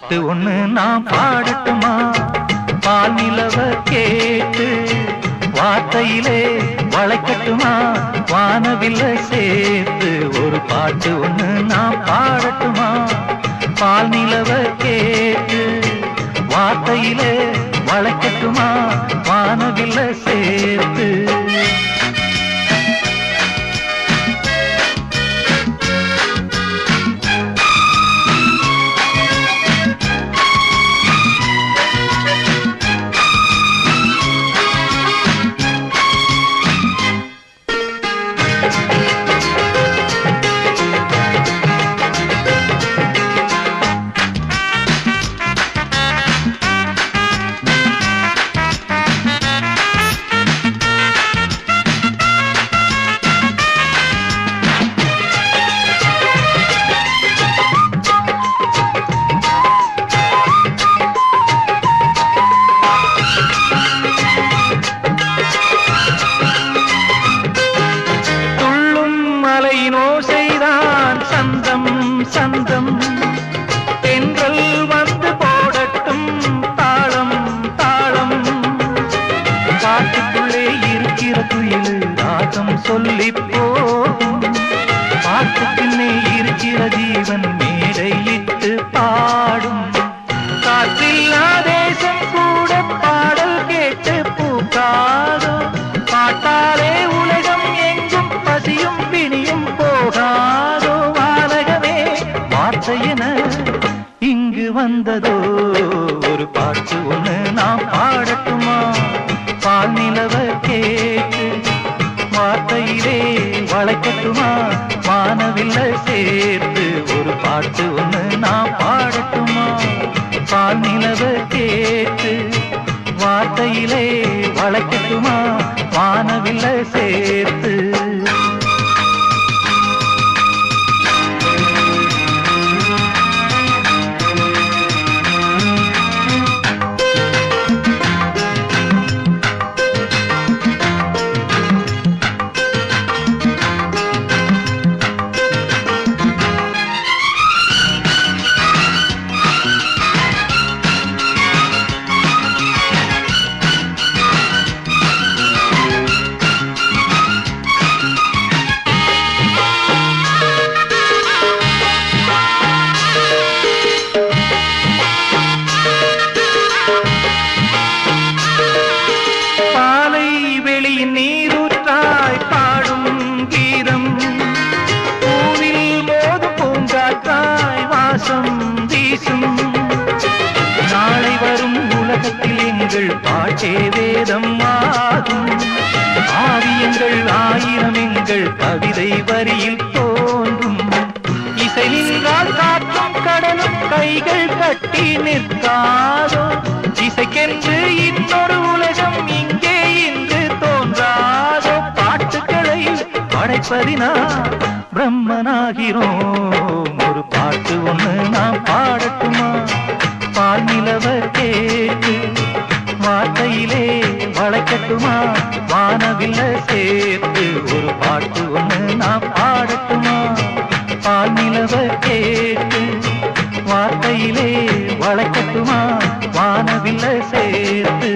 பாட்டு ஒண்ணு நான் பாடட்டுமா? பால் நிலவ கேட்டு வார்த்தையிலே வளைக்கட்டுமா? வானவில்லை சேர்த்து ஒரு பாட்டு ஒண்ணு நான் பாடட்டுமா? பால் நிலவ கேட்டு வார்த்தையிலே வளைக்கட்டுமா? வானவில்லை சேர்த்து ஓசைதான் சந்தம் சந்தம் தென்றல் வந்து போடட்டும் தாளம் தாளம் பாட்டுக்குள்ளே இருக்கிற குயில் ராகம் சொல்லி போகும் பாட்டுக்குன்னே இருக்கிற ஜீவன் மேடையிட்டு பாடும் காற்றில்லா தேசம் கூட பாடல் கேட்டு பூக்காதோ பாட்டாலே உலகம் எங்கும் பசியும் பிணியும் போகாதோ வானகமே வார்த்தையென இங்கு வந்ததோ ஒரு பாட்டு ஒண்ணு நாம் பாடட்டுமா? பால் நிலவ கேட்டு வார்த்தையிலே வளைக்கட்டுமா? வானவில்லை சேர்த்து ஒரு பாட்டு ஒண்ணு நாம் பாடட்டுமா? பால் நிலவ கேட்டு வார்த்தையிலே வளைக்கட்டுமா? வானவில்லை சேர்த்து நீரூற்றாய் பாடும் கீதம் பூவில் மோது பூங்காற்றாய் வாசம் வீசும் நாளை வரும் உலகத்தில் எங்கள் பாட்டே வேதம் ஆகும் ஆவியங்கள் ஆயிரம் எங்கள் கவிதை வரியில் தோன்றும் இசை நின்றால் காற்றும் கடலும் கைகள் கட்டி நிற்காதோ இசைக்கென்று இன்னொரு உலகம் இங்கே இன்று தோன்றாதோ பாட்டுக்களை படைப்பதினா பிரம்மனாகிறோம் ஒரு பாட்டு ஒண்ணு நாம் பாடட்டுமா? பால் நிலவ கேட்டு வார்த்தையிலே வளைக்கட்டுமா? வானவில்லை சேர்த்து ஒரு பாட்டு ஒண்ணு நாம் பாடட்டுமா? பால் நிலவ கேட்டு வார்த்தையிலே வளைக்கட்டுமா? வானவில்லை சேர்த்து